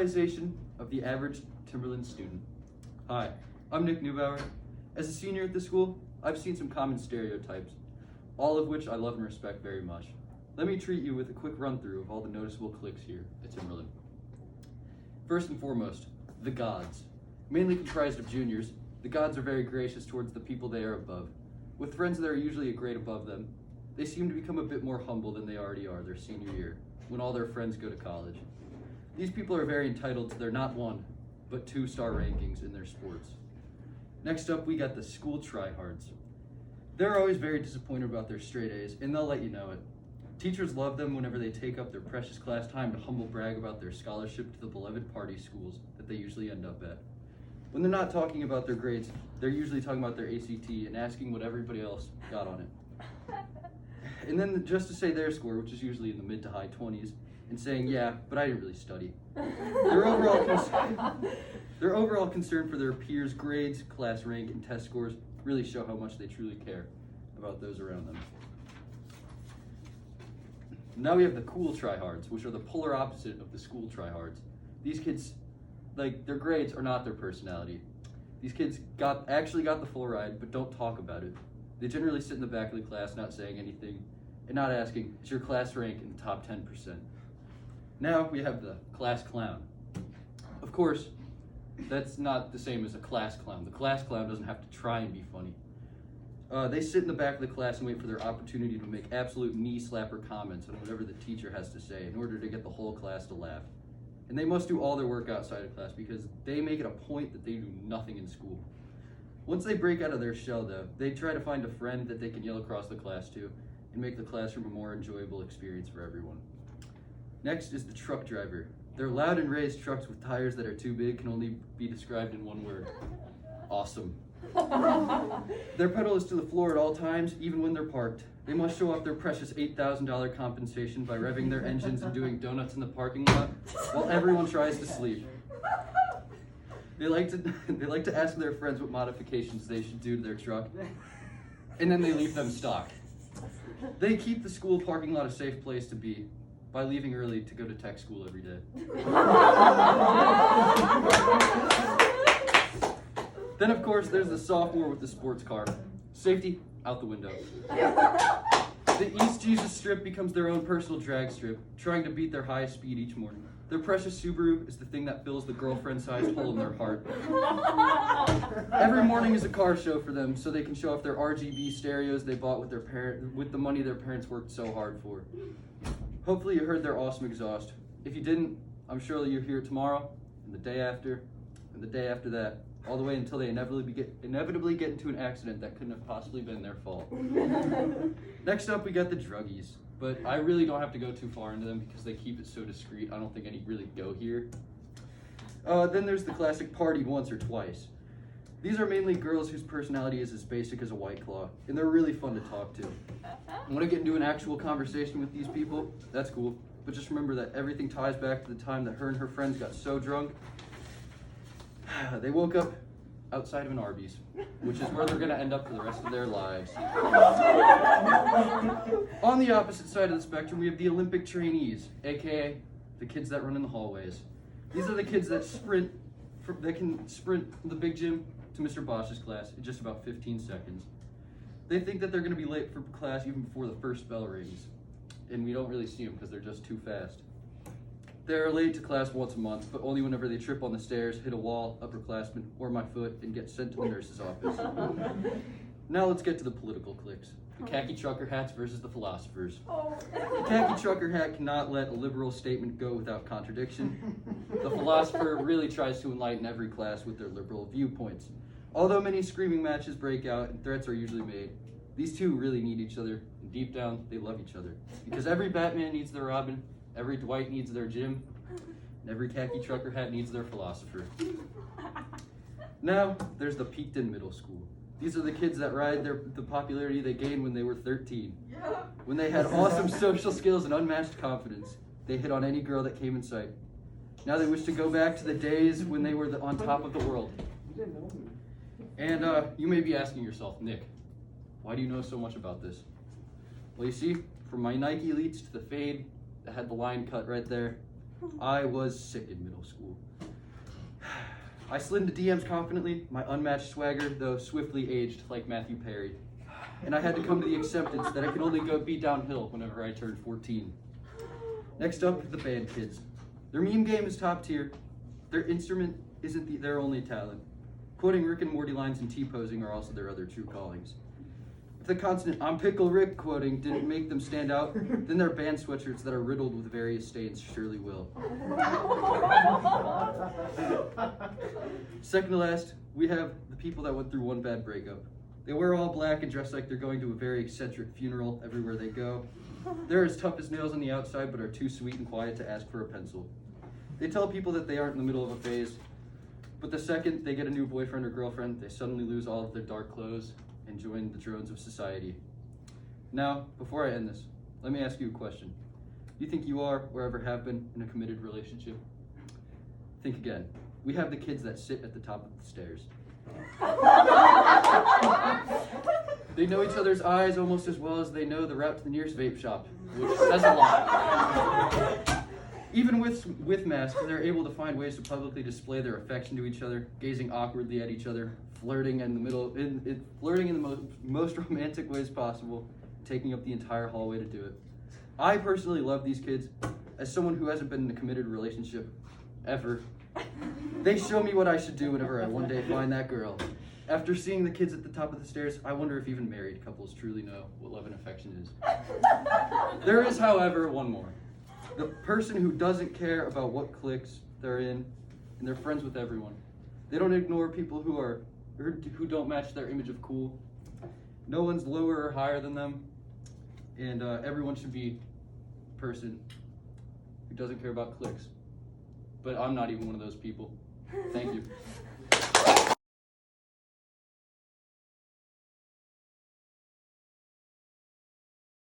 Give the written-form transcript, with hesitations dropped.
Idealization of the average Timberland student. Hi, I'm Nick Neubauer. As a senior at this school, I've seen some common stereotypes, all of which I love and respect very much. Let me treat you with a quick run-through of all the noticeable cliques here at Timberland. First and foremost, the gods. Mainly comprised of juniors, the gods are very gracious towards the people they are above. With friends that are usually a grade above them, they seem to become a bit more humble than they already are their senior year, when all their friends go to college. These people are very entitled to their not one, but 2-star rankings in their sports. Next up, we got the school tryhards. They're always very disappointed about their straight A's, and they'll let you know it. Teachers love them whenever they take up their precious class time to humble brag about their scholarship to the beloved party schools that they usually end up at. When they're not talking about their grades, they're usually talking about their ACT and asking what everybody else got on it. And then just to say their score, which is usually in the mid to high 20s, and saying, yeah, but I didn't really study. Their overall concern for their peers' grades, class rank, and test scores really show how much they truly care about those around them. Now we have the cool tryhards, which are the polar opposite of the school tryhards. These kids, their grades are not their personality. These kids actually got the full ride, but don't talk about it. They generally sit in the back of the class not saying anything, and not asking, is your class rank in the top 10%? Now we have the class clown. Of course, that's not the same as a class clown. The class clown doesn't have to try and be funny. They sit in the back of the class and wait for their opportunity to make absolute knee-slapper comments on whatever the teacher has to say in order to get the whole class to laugh. And they must do all their work outside of class because they make it a point that they do nothing in school. Once they break out of their shell, though, they try to find a friend that they can yell across the class to and make the classroom a more enjoyable experience for everyone. Next is the truck driver. Their loud and raised trucks with tires that are too big can only be described in one word: awesome. Their pedal is to the floor at all times, even when they're parked. They must show off their precious $8,000 compensation by revving their engines and doing donuts in the parking lot while everyone tries to sleep. They like to ask their friends what modifications they should do to their truck, and then they leave them stock. They keep the school parking lot a safe place to be by leaving early to go to tech school every day. Then, of course, there's the sophomore with the sports car. Safety, out the window. The East Jesus strip becomes their own personal drag strip, trying to beat their highest speed each morning. Their precious Subaru is the thing that fills the girlfriend-sized hole in their heart. Every morning is a car show for them, so they can show off their RGB stereos they bought with the money their parents worked so hard for. Hopefully you heard their awesome exhaust. If you didn't, I'm sure you'll hear it tomorrow, and the day after, and the day after that, all the way until they inevitably get into an accident that couldn't have possibly been their fault. Next up, we got the Druggies, but I really don't have to go too far into them because they keep it so discreet. I don't think any really go here. Then there's the classic Partied Once or Twice. These are mainly girls whose personality is as basic as a White Claw, and they're really fun to talk to. Want to get into an actual conversation with these people? That's cool, but just remember that everything ties back to the time that her and her friends got so drunk they woke up outside of an Arby's, which is where they're going to end up for the rest of their lives. On the opposite side of the spectrum, we have the Olympic trainees, aka the kids that run in the hallways. These are the kids that can sprint from the big gym to Mr. Bosch's class in just about 15 seconds. They think that they're going to be late for class even before the first bell rings, and we don't really see them because they're just too fast. They're late to class once a month, but only whenever they trip on the stairs, hit a wall, upperclassman, or my foot, and get sent to the nurse's office. Now let's get to the political cliques. The khaki trucker hats versus the philosophers. The khaki trucker hat cannot let a liberal statement go without contradiction. The philosopher really tries to enlighten every class with their liberal viewpoints. Although many screaming matches break out and threats are usually made, these two really need each other, and deep down, they love each other. Because every Batman needs their Robin, every Dwight needs their Jim, and every khaki trucker hat needs their philosopher. Now, there's the peaked in middle school. These are the kids that ride the popularity they gained when they were 13. When they had awesome social skills and unmatched confidence, they hit on any girl that came in sight. Now they wish to go back to the days when they were on top of the world. And you may be asking yourself, Nick, why do you know so much about this? Well, you see, from my Nike Elites to the fade that had the line cut right there, I was sick in middle school. I slid into DMs confidently, my unmatched swagger, though swiftly aged like Matthew Perry. And I had to come to the acceptance that I could only be downhill whenever I turned 14. Next up, the band kids. Their meme game is top tier. Their instrument isn't their only talent. Quoting Rick and Morty lines and T-posing are also their other true callings. If the constant "I'm Pickle Rick" quoting didn't make them stand out, then their band sweatshirts that are riddled with various stains surely will. Second to last, we have the people that went through one bad breakup. They wear all black and dress like they're going to a very eccentric funeral everywhere they go. They're as tough as nails on the outside, but are too sweet and quiet to ask for a pencil. They tell people that they aren't in the middle of a phase, but the second they get a new boyfriend or girlfriend, they suddenly lose all of their dark clothes and join the drones of society. Now, before I end this, let me ask you a question. Do you think you are, or ever have been, in a committed relationship? Think again. We have the kids that sit at the top of the stairs. They know each other's eyes almost as well as they know the route to the nearest vape shop, which says a lot. Even with masks, they're able to find ways to publicly display their affection to each other, gazing awkwardly at each other, flirting in the most romantic ways possible, taking up the entire hallway to do it. I personally love these kids. As someone who hasn't been in a committed relationship ever, they show me what I should do whenever I one day find that girl. After seeing the kids at the top of the stairs, I wonder if even married couples truly know what love and affection is. There is, however, one more. The person who doesn't care about what cliques they're in, and they're friends with everyone. They don't ignore people who don't match their image of cool. No one's lower or higher than them, and everyone should be a person who doesn't care about cliques. But I'm not even one of those people. Thank you.